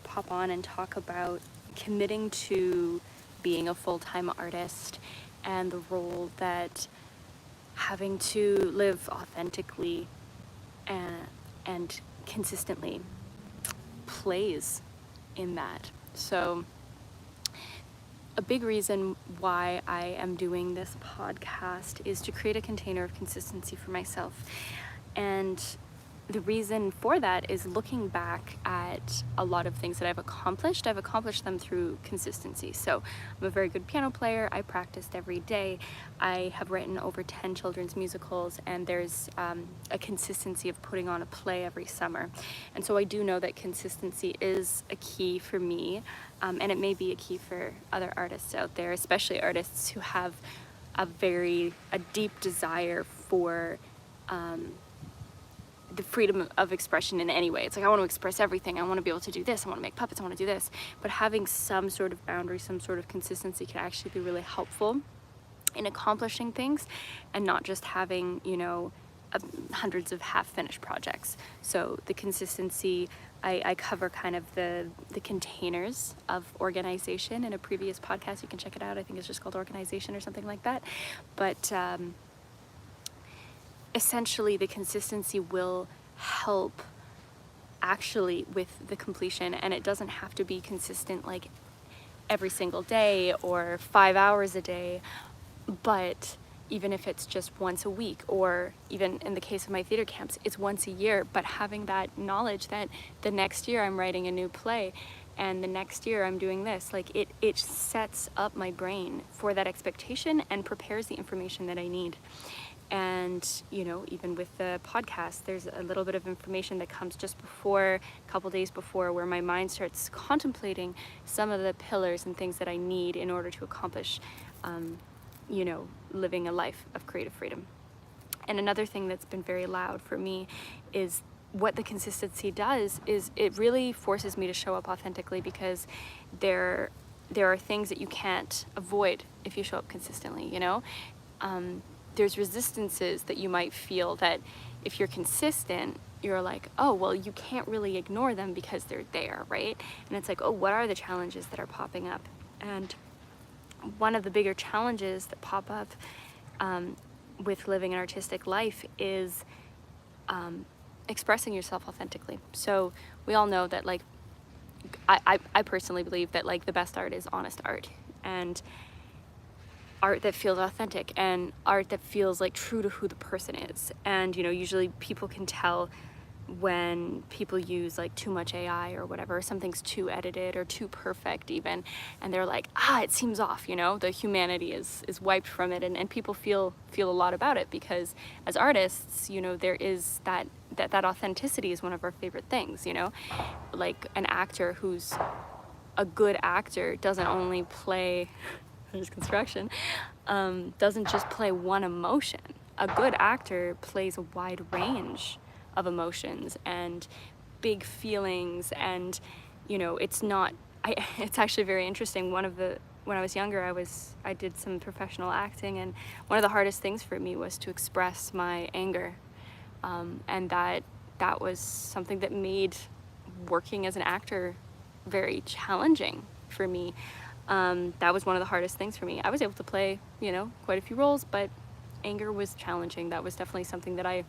pop on and talk about committing to being a full-time artist and the role that having to live authentically and consistently plays in that. So a big reason why I am doing this podcast is to create a container of consistency for myself. And the reason for that is looking back at a lot of things that I've accomplished them through consistency. So I'm a very good piano player. I practiced every day. I have written over 10 children's musicals, and there's a consistency of putting on a play every summer. And so I do know that consistency is a key for me, and it may be a key for other artists out there, especially artists who have a deep desire for the freedom of expression in any way. It's like, I want to express everything. I want to be able to do this. I want to make puppets. I want to do this. But having some sort of boundary, some sort of consistency can actually be really helpful in accomplishing things and not just having, hundreds of half-finished projects. So the consistency, I cover kind of the containers of organization in a previous podcast. You can check it out. I think it's just called Organization or something like that. But essentially the consistency will help actually with the completion, and it doesn't have to be consistent like every single day or 5 hours a day, but even if it's just once a week, or even in the case of my theater camps, it's once a year, but having that knowledge that the next year I'm writing a new play and the next year I'm doing this, like it sets up my brain for that expectation and prepares the information that I need. And, even with the podcast, there's a little bit of information that comes just before, a couple days before, where my mind starts contemplating some of the pillars and things that I need in order to accomplish, living a life of creative freedom. And another thing that's been very loud for me is what the consistency does is it really forces me to show up authentically, because there are things that you can't avoid if you show up consistently, there's resistances that you might feel that if you're consistent, you're like, oh, well, you can't really ignore them because they're there, right? And it's like, oh, what are the challenges that are popping up? And one of the bigger challenges that pop up with living an artistic life is expressing yourself authentically. So we all know that, like, I personally believe that, like, the best art is honest art, and art that feels authentic, and art that feels like true to who the person is. And usually people can tell when people use like too much AI or whatever, something's too edited or too perfect even, and they're like, it seems off, the humanity is wiped from it, and people feel a lot about it, because as artists, there is that authenticity is one of our favorite things, like an actor who's a good actor doesn't only play there's construction, doesn't just play one emotion. A good actor plays a wide range of emotions and big feelings, and it's actually very interesting. When I was younger, I did some professional acting, and one of the hardest things for me was to express my anger, and that was something that made working as an actor very challenging for me. That was one of the hardest things for me. I was able to play, quite a few roles, but anger was challenging. That was definitely something that I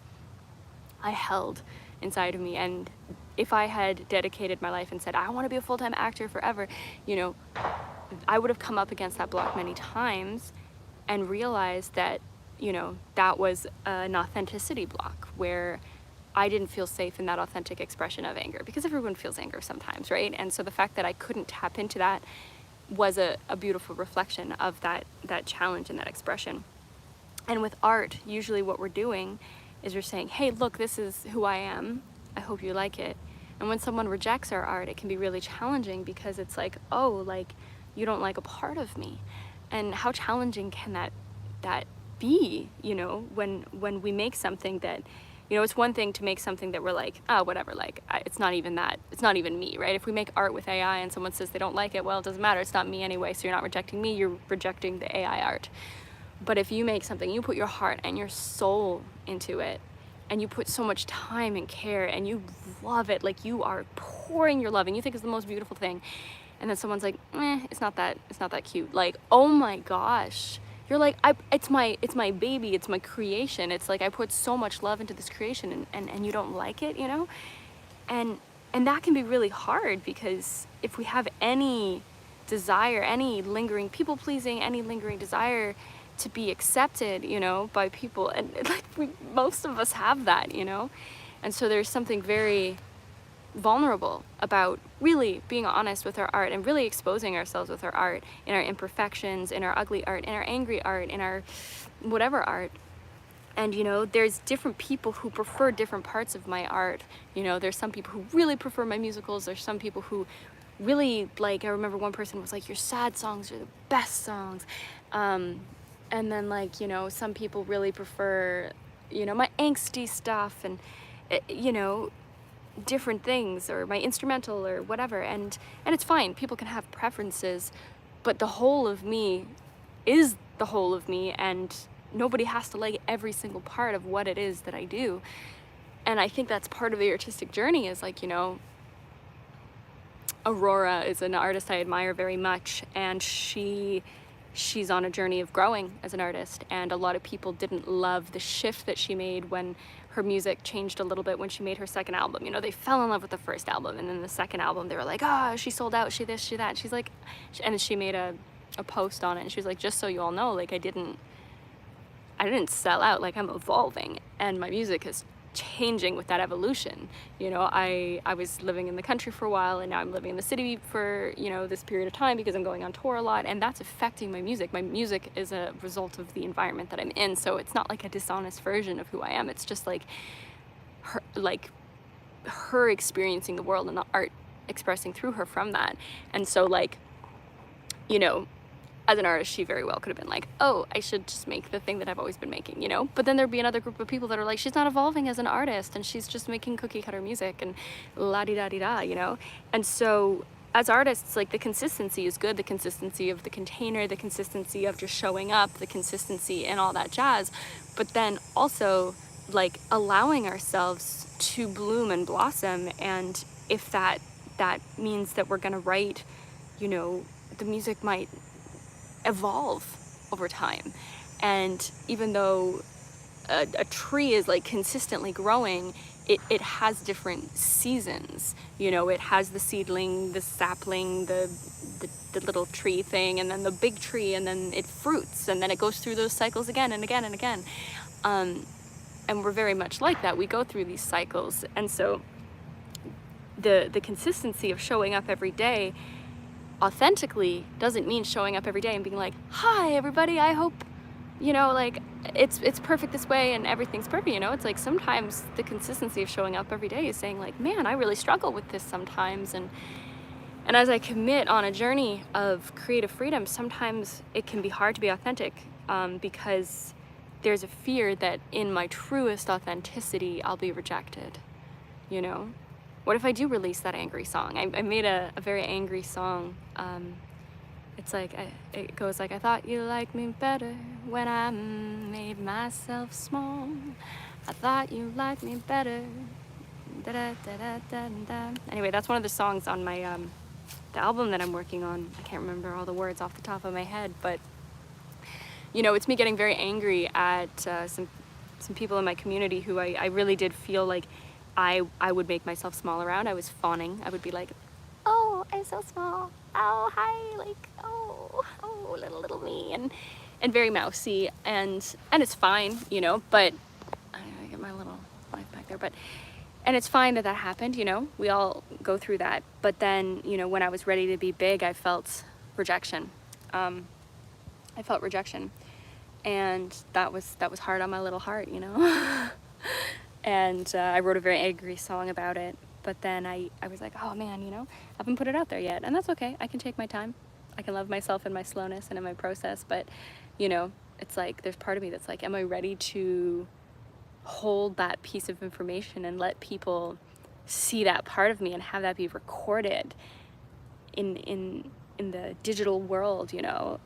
held inside of me. And if I had dedicated my life and said, I want to be a full-time actor forever, I would have come up against that block many times and realized that, that was an authenticity block where I didn't feel safe in that authentic expression of anger, because everyone feels anger sometimes, right? And so the fact that I couldn't tap into that was a beautiful reflection of that challenge and that expression. And with art, usually what we're doing is we're saying, hey, look, this is who I am. I hope you like it. And when someone rejects our art, it can be really challenging, because it's like, oh, like, you don't like a part of me. And how challenging can that be, when we make something that, it's one thing to make something that we're like, oh, whatever, like, it's not even me, right? If we make art with AI and someone says they don't like it, well, it doesn't matter, it's not me anyway, so you're not rejecting me, you're rejecting the AI art. But if you make something, you put your heart and your soul into it, and you put so much time and care, and you love it, like you are pouring your love and you think it's the most beautiful thing, and then someone's like, it's not that cute. Like, oh my gosh, you're like, it's my baby, it's my creation. It's like I put so much love into this creation, and you don't like it, you know? And that can be really hard, because if we have any desire, any lingering people pleasing, any lingering desire to be accepted, you know, by people, and like most of us have that, you know? And so there's something very vulnerable about really being honest with our art and really exposing ourselves with our art, in our imperfections, in our ugly art, in our angry art, in our whatever art. And you know, there's different people who prefer different parts of my art. You know, there's some people who really prefer my musicals. There's some people who really, like, I remember one person was like, your sad songs are the best songs. And then, like, you know, some people really prefer, you know, my angsty stuff, and you know, different things, or my instrumental or whatever. And it's fine, people can have preferences, but the whole of me is the whole of me, and nobody has to like every single part of what it is that I do. And I think that's part of the artistic journey, is like, you know, Aurora is an artist I admire very much, and she's on a journey of growing as an artist, and a lot of people didn't love the shift that she made when her music changed a little bit when she made her second album. You know, they fell in love with the first album, and then the second album they were like, oh, she sold out, she this, she that. She's like, and she made a post on it, and she was like, just so you all know, like, I didn't sell out, like, I'm evolving, and my music is changing with that evolution. You know, I was living in the country for a while, and now I'm living in the city for, you know, this period of time, because I'm going on tour a lot, and that's affecting my music. My music is a result of the environment that I'm in, so it's not like a dishonest version of who I am. It's just like her experiencing the world and the art expressing through her from that. And so, like, you know, as an artist, she very well could have been like, oh, I should just make the thing that I've always been making, you know? But then there'd be another group of people that are like, she's not evolving as an artist, and she's just making cookie cutter music, and la-di-da-di-da, you know? And so as artists, like, the consistency is good, the consistency of the container, the consistency of just showing up, the consistency and all that jazz. But then also, like, allowing ourselves to bloom and blossom. And if that means that we're gonna write, you know, the music might evolve over time. And even though a tree is like consistently growing, it has different seasons. You know, it has the seedling, the sapling, the little tree thing, and then the big tree, and then it fruits, and then it goes through those cycles again and again and again. And we're very much like that. We go through these cycles. And so the consistency of showing up every day authentically doesn't mean showing up every day and being like, hi everybody, I hope, you know, like, it's perfect this way and everything's perfect, you know? It's like, sometimes the consistency of showing up every day is saying, like, man, I really struggle with this sometimes. And as I commit on a journey of creative freedom, sometimes it can be hard to be authentic, because there's a fear that in my truest authenticity I'll be rejected, you know? What if I do release that angry song? I made a very angry song. It's like, it goes like, I thought you liked me better when I made myself small. I thought you liked me better. Da, da, da, da, da, da. Anyway, that's one of the songs on my the album that I'm working on. I can't remember all the words off the top of my head, but you know, it's me getting very angry at some people in my community who I really did feel like I would make myself small around. I was fawning. I would be like, oh, I'm so small. Oh, hi, like, oh, little me, and very mousy, and it's fine, you know, but I gotta get my little life back there, and it's fine that happened, you know, we all go through that. But then, you know, when I was ready to be big, I felt rejection. And that was hard on my little heart, you know. And I wrote a very angry song about it. But then I was like, oh man, you know, I haven't put it out there yet. And that's okay. I can take my time. I can love myself in my slowness and in my process. But, you know, it's like, there's part of me that's like, am I ready to hold that piece of information and let people see that part of me and have that be recorded in the digital world, you know?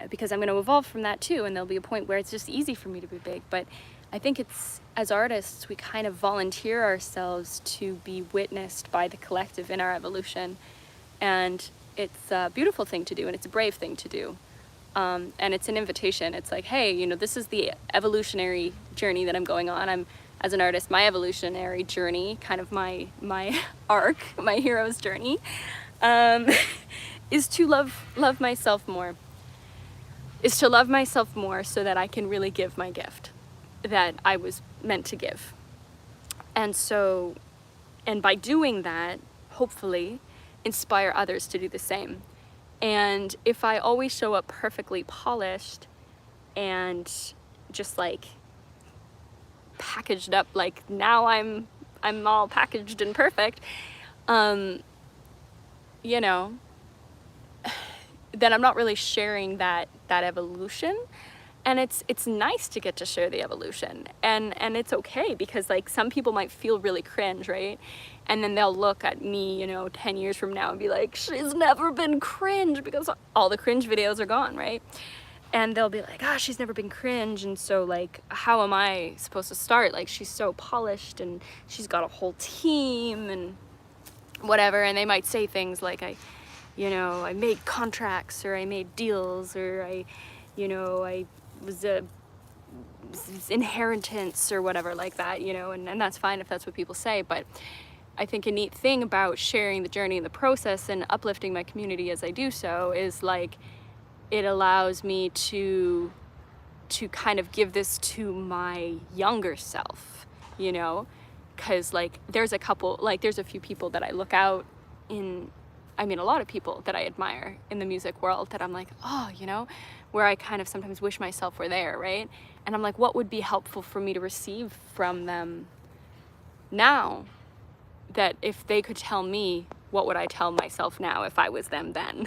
Because I'm going to evolve from that too, and there'll be a point where it's just easy for me to be big. But I think it's, as artists, we kind of volunteer ourselves to be witnessed by the collective in our evolution. And it's a beautiful thing to do, and it's a brave thing to do. And it's an invitation. It's like, hey, you know, this is the evolutionary journey that I'm going on. I'm, as an artist, my evolutionary journey, kind of my arc, my hero's journey, is to love myself more. Is to love myself more so that I can really give my gift that I was meant to give. And so, and by doing that, hopefully, inspire others to do the same. And if I always show up perfectly polished and just like packaged up, like now I'm all packaged and perfect, you know, then I'm not really sharing that evolution. And it's nice to get to share the evolution, and it's okay, because like some people might feel really cringe, right? And then they'll look at me, you know, 10 years from now and be like, she's never been cringe, because all the cringe videos are gone, right? And they'll be like, she's never been cringe, and so like, how am I supposed to start? Like, she's so polished and she's got a whole team and whatever. And they might say things like, I made contracts, or I made deals, or I was a inheritance or whatever like that, you know, and that's fine if that's what people say. But I think a neat thing about sharing the journey and the process and uplifting my community as I do so is like, it allows me to kind of give this to my younger self, you know, because like there's a few people that I look out in, I mean, a lot of people that I admire in the music world that I'm like, oh, you know, where I kind of sometimes wish myself were there, right? And I'm like, what would be helpful for me to receive from them now, that if they could tell me, what would I tell myself now if I was them then?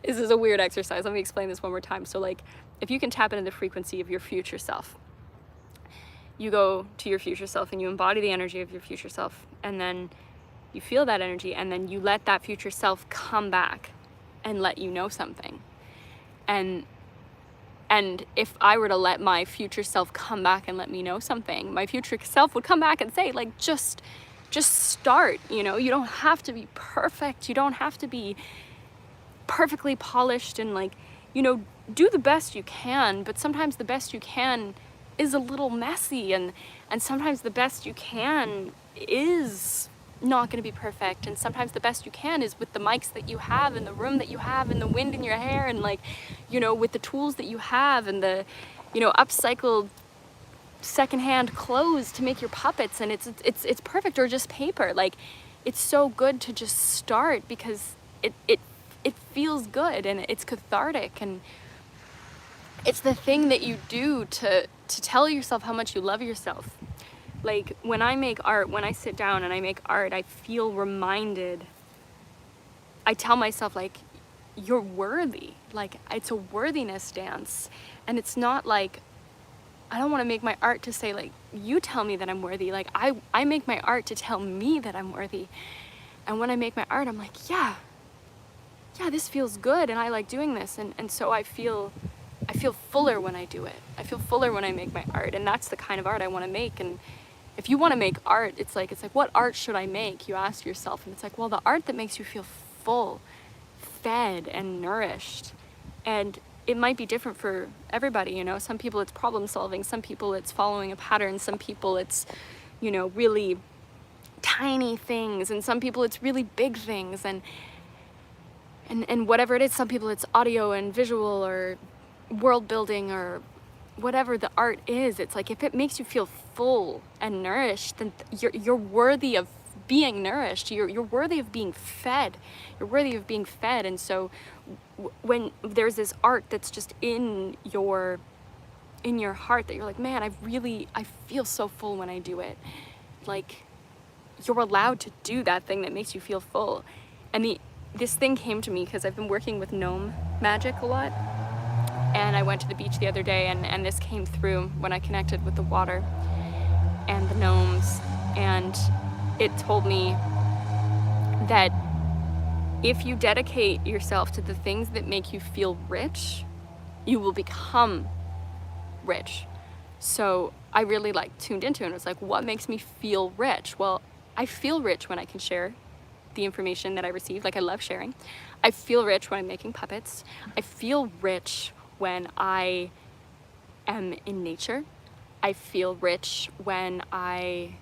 This is a weird exercise. Let me explain this one more time. So like, if you can tap into the frequency of your future self, you go to your future self and you embody the energy of your future self, and then you feel that energy, and then you let that future self come back and let you know something. And if I were to let my future self come back and let me know something, my future self would come back and say, like, just start, you know? You don't have to be perfect. You don't have to be perfectly polished, and like, you know, do the best you can, but sometimes the best you can is a little messy, and sometimes the best you can is not going to be perfect, and sometimes the best you can is with the mics that you have, and the room that you have, and the wind in your hair, and like, you know, with the tools that you have, and the, you know, upcycled secondhand clothes to make your puppets, and it's perfect, or just paper. Like, it's so good to just start, because it feels good, and it's cathartic, and it's the thing that you do to tell yourself how much you love yourself. Like, when I make art, when I sit down and I make art, I feel reminded. I tell myself, like, you're worthy. Like, it's a worthiness dance. And it's not like, I don't want to make my art to say, like, you tell me that I'm worthy. Like, I make my art to tell me that I'm worthy. And when I make my art, I'm like, yeah, this feels good, and I like doing this. And so I feel fuller when I do it. I feel fuller when I make my art, and that's the kind of art I want to make. And if you want to make art, it's like, what art should I make? You ask yourself, and it's like, well, the art that makes you feel full, fed, and nourished. And it might be different for everybody, you know. Some people it's problem solving, some people it's following a pattern, some people it's, you know, really tiny things, and some people it's really big things, and whatever it is. Some people it's audio and visual, or world building, or whatever the art is. It's like, if it makes you feel full and nourished, then you're worthy of being nourished. You're worthy of being fed. You're worthy of being fed. And so when there's this art that's just in your heart, that you're like, man, I feel so full when I do it. Like, you're allowed to do that thing that makes you feel full. And this thing came to me because I've been working with gnome magic a lot. And I went to the beach the other day, and this came through when I connected with the water and the gnomes. And it told me that if you dedicate yourself to the things that make you feel rich, you will become rich. So I really like tuned into it and was like, what makes me feel rich? Well, I feel rich when I can share the information that I receive. Like, I love sharing. I feel rich when I'm making puppets. I feel rich when I am in nature. I feel rich when I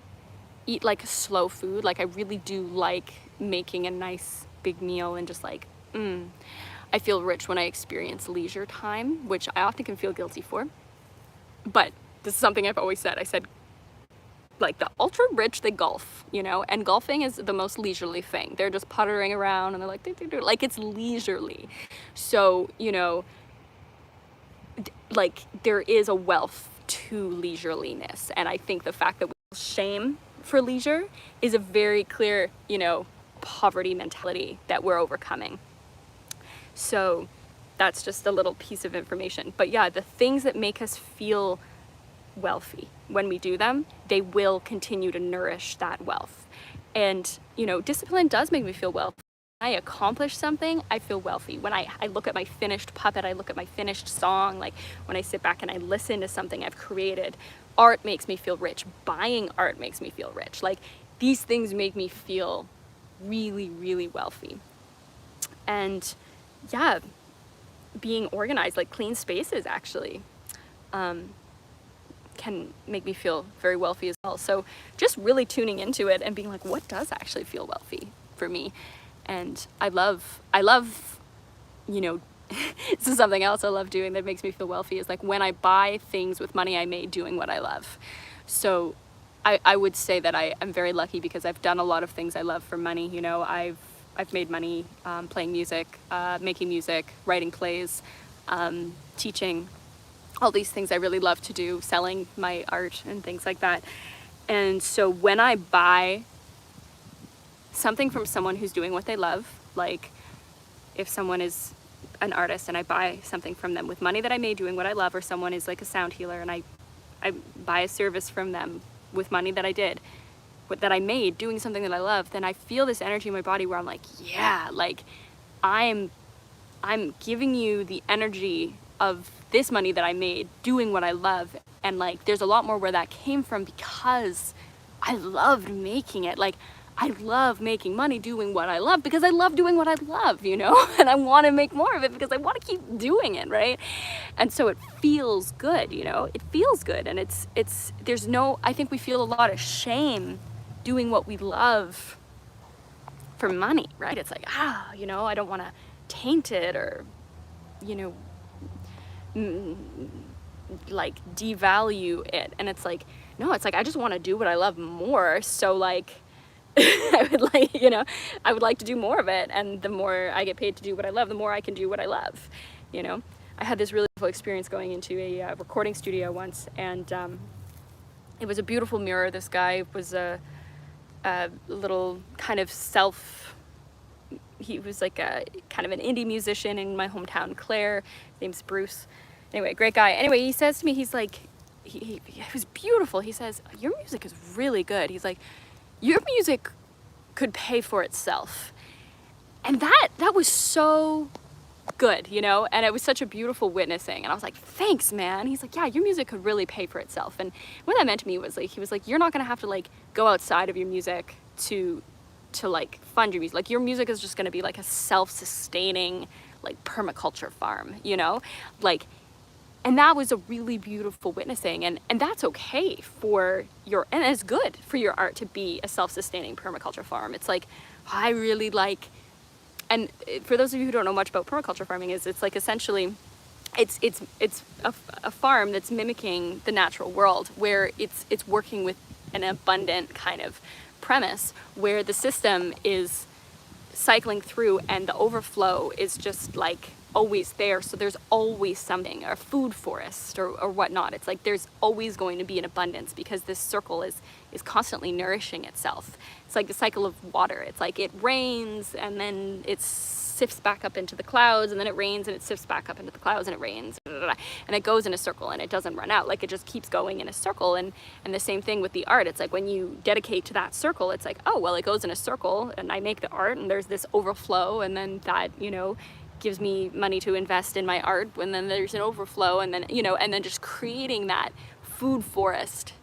eat like slow food. Like, I really do like making a nice big meal and just like, I feel rich when I experience leisure time, which I often can feel guilty for. But this is something I've always said. I said, like, the ultra rich, they golf, you know, and golfing is the most leisurely thing. They're just puttering around and they're like, like, it's leisurely. So, you know, like, there is a wealth to leisureliness. And I think the fact that we feel shame for leisure is a very clear, you know, poverty mentality that we're overcoming. So that's just a little piece of information. But yeah, the things that make us feel wealthy, when we do them, they will continue to nourish that wealth. And, you know, discipline does make me feel wealthy. When I accomplish something, I feel wealthy. When I look at my finished puppet, I look at my finished song, like when I sit back and I listen to something I've created, art makes me feel rich. Buying art makes me feel rich. Like, these things make me feel really, really wealthy. And yeah, being organized, like clean spaces actually, can make me feel very wealthy as well. So just really tuning into it and being like, what does actually feel wealthy for me? And I love, you know, this is something else I love doing that makes me feel wealthy, is like when I buy things with money I made doing what I love. So I would say that I'm very lucky because I've done a lot of things I love for money. You know, I've made money playing music, making music, writing plays, teaching, all these things I really love to do, selling my art and things like that. And so when I buy something from someone who's doing what they love, like if someone is an artist and I buy something from them with money that I made doing what I love, or someone is like a sound healer and I buy a service from them with money that I did, that I made doing something that I love, then I feel this energy in my body where I'm like, yeah, like I'm giving you the energy of this money that I made doing what I love. And like, there's a lot more where that came from because I loved making it. Like, I love making money doing what I love because I love doing what I love, you know, and I want to make more of it because I want to keep doing it, right? And so it feels good, you know, it feels good. And there's no, I think we feel a lot of shame doing what we love for money, right? It's like, you know, I don't want to taint it or, you know, like devalue it. And it's like, no, it's like, I just want to do what I love more. So like, I would like, you know, I would like to do more of it. And the more I get paid to do what I love, the more I can do what I love, you know? I had this really beautiful experience going into a recording studio once, and it was a beautiful mirror. This guy was a little kind of he was like a kind of an indie musician in my hometown, Clare. His name's Bruce. Anyway, great guy. Anyway, he says to me, he's like, he was beautiful. He says, your music is really good. He's like, your music could pay for itself. And that was so good, you know, and it was such a beautiful witnessing. And I was like, thanks, man. He's like, yeah, your music could really pay for itself. And what that meant to me was like, he was like, you're not gonna have to like go outside of your music to like fund your music. Like, your music is just gonna be like a self-sustaining like permaculture farm, you know, like. And that was a really beautiful witnessing, and that's okay for and it's good for your art to be a self-sustaining permaculture farm. It's like, I really like, and for those of you who don't know much about permaculture farming, it's like essentially, it's a farm that's mimicking the natural world, where it's working with an abundant kind of premise, where the system is cycling through and the overflow is just like always there. So there's always something, or food forest or whatnot. It's like there's always going to be an abundance because this circle is constantly nourishing itself. It's like the cycle of water. It's like it rains and then it sifts back up into the clouds, and then it rains and it sifts back up into the clouds, and it rains, and it goes in a circle and it doesn't run out. Like, it just keeps going in a circle. And the same thing with the art. It's like when you dedicate to that circle, it's like, oh, well, it goes in a circle and I make the art and there's this overflow, and then that, you know, gives me money to invest in my art, and then there's an overflow, and then, you know, and then just creating that food forest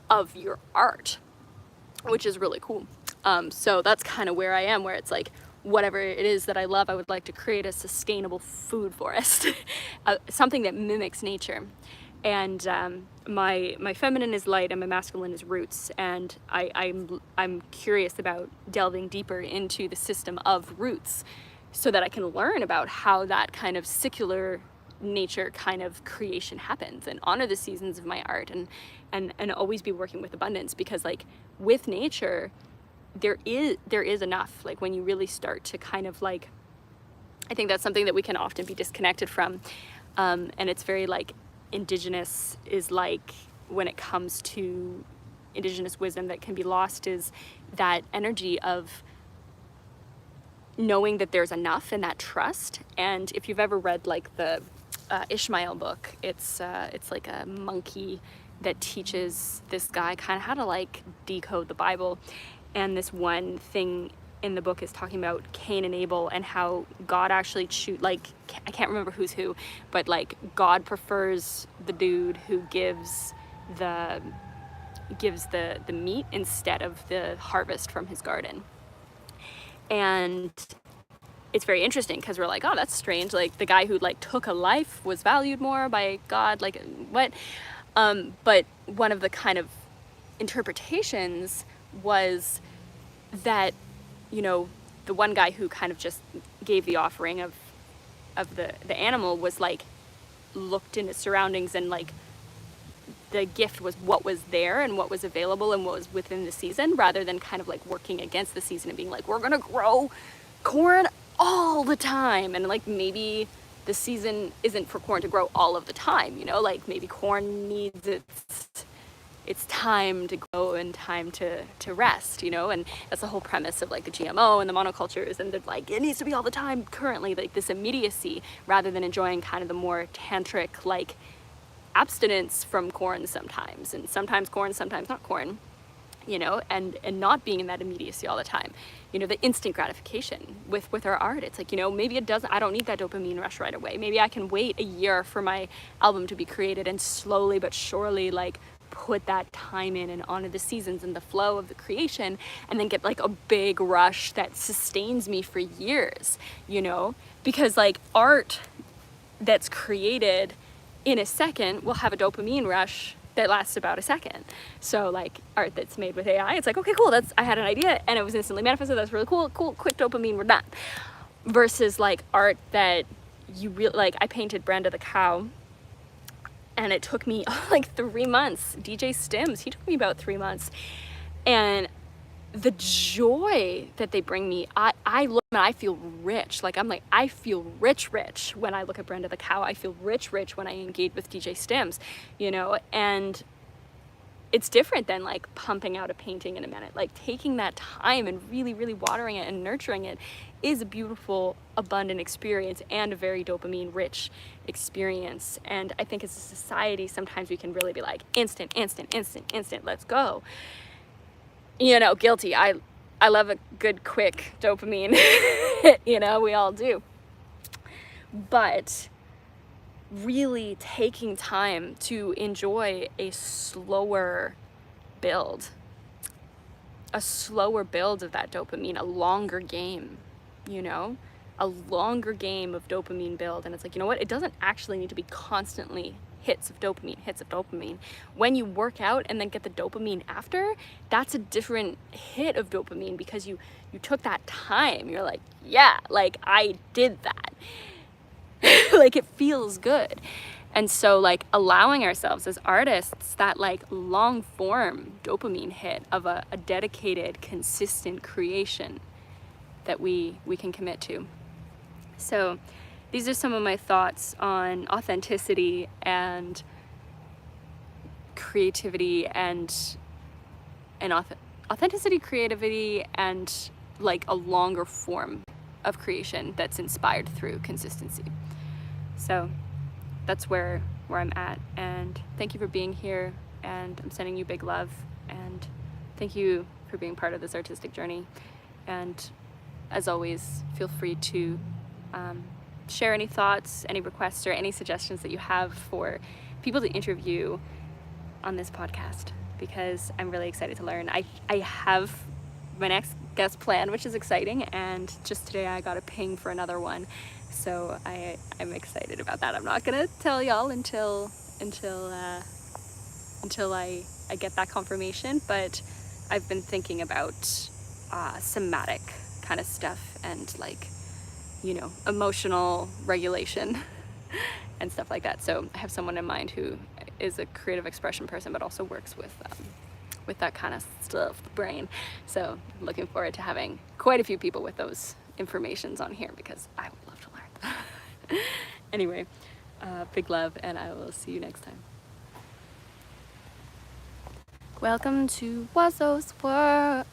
of your art, which is really cool. So that's kind of where I am, where it's like, whatever it is that I love, I would like to create a sustainable food forest, something that mimics nature. And my feminine is light and my masculine is roots, and I'm curious about delving deeper into the system of roots so that I can learn about how that kind of secular nature kind of creation happens, and honor the seasons of my art, and always be working with abundance, because like with nature there is enough. Like when you really start to kind of like, I think that's something that we can often be disconnected from, and it's very like indigenous, is like when it comes to indigenous wisdom that can be lost, is that energy of knowing that there's enough and that trust. And if you've ever read like the Ishmael book, it's like a monkey that teaches this guy kind of how to like decode the Bible. And this one thing in the book is talking about Cain and Abel, and how God actually like, I can't remember who's who, but like God prefers the dude who gives the meat instead of the harvest from his garden. And it's very interesting because we're like, oh, that's strange. Like the guy who like took a life was valued more by God. Like what? But one of the kind of interpretations was that, you know, the one guy who kind of just gave the offering of the animal was like looked in his surroundings, and like the gift was what was there and what was available and what was within the season, rather than kind of like working against the season and being like, we're gonna grow corn all the time, and like maybe the season isn't for corn to grow all of the time, you know, like maybe corn needs its time to grow and time to rest, you know. And that's the whole premise of like the GMO and the monocultures, and they're like, it needs to be all the time currently, like this immediacy, rather than enjoying kind of the more tantric like abstinence from corn sometimes, and sometimes corn, sometimes not corn, you know, and not being in that immediacy all the time, you know, the instant gratification with our art. It's like, you know, maybe I don't need that dopamine rush right away. Maybe I can wait a year for my album to be created and slowly but surely like put that time in and honor the seasons and the flow of the creation, and then get like a big rush that sustains me for years, you know, because like art that's created in a second will have a dopamine rush that lasts about a second. So like art that's made with AI, it's like, okay, cool, I had an idea and it was instantly manifested, that's really cool, quick dopamine, we're done. Versus like art that you really, like I painted Brenda the cow, and it took me like 3 months. DJ Stims, he took me about 3 months. And the joy that they bring me, I look and I feel rich. Like I'm like, I feel rich when I look at Brenda the cow. I feel rich when I engage with DJ Stims, you know. And it's different than like pumping out a painting in a minute. Like taking that time and really, really watering it and nurturing it is a beautiful, abundant experience, and a very dopamine rich experience. And I think as a society, sometimes we can really be like instant, let's go. You know, guilty. I love a good, quick dopamine. You know, we all do. But really taking time to enjoy a slower build of that dopamine, a longer game, you know, a longer game of dopamine build. And it's like, you know what? It doesn't actually need to be constantly hits of dopamine. When you work out and then get the dopamine after, that's a different hit of dopamine, because you took that time. You're like, yeah, like I did that. Like it feels good. And so like allowing ourselves as artists that like long form dopamine hit of a dedicated, consistent creation that we can commit to. So these are some of my thoughts on authenticity and creativity and authenticity, creativity, and like a longer form of creation that's inspired through consistency. So that's where I'm at, and thank you for being here, and I'm sending you big love, and thank you for being part of this artistic journey. And as always, feel free to share any thoughts, any requests, or any suggestions that you have for people to interview on this podcast because I'm really excited to learn. I have my next guest plan, which is exciting, and just today I got a ping for another one, so I'm excited about that. I'm not gonna tell y'all until I get that confirmation, but I've been thinking about somatic kind of stuff and like, you know, emotional regulation and stuff like that. So I have someone in mind who is a creative expression person, but also works with that kind of stuff, the brain. So I'm looking forward to having quite a few people with those informations on here because I would love to learn. Anyway, big love, and I will see you next time. Welcome to Wazo's World.